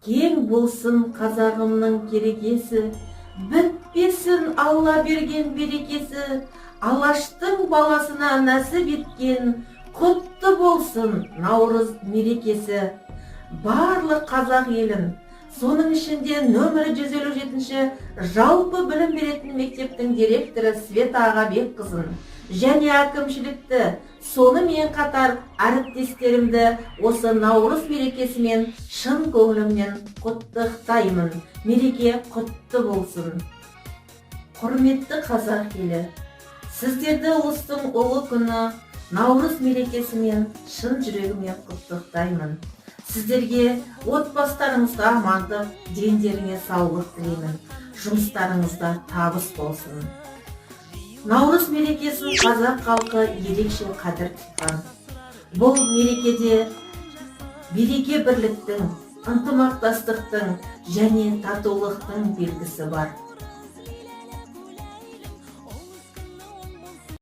Кең болсын қазағымның керекесі, бітпесін Алла берген берекесі, Алаштың баласына нәсіп еткен, құтты болсын Наурыз мерекесі. Барлық қазақ елін, соның ішінде нөмірі 157-ші жалпы білім беретін мектептің директоры Света Ағабекқызын және әкімшілікті, сонымен қатар әріптестерімді осы Наурыз мерекесімен шын көңілімнен құттықтаймын. Мереке құтты болсын. Құрметті қазақ елі, сіздерді ұлыстың ұлы күні Наурыз мерекесімен шын жүрегіммен құттықтаймын. Сіздерге отбасыларыңызға амандық, дендеріңе саулық тілеймін. Жұмыстарыңызда табыс болсын. Наурыз мерекесін қазақ халқы ерекше қадір тұтқан. Бұл мерекеде береке бірліктің, ынтымақтастықтың және татулықтың белгісі бар.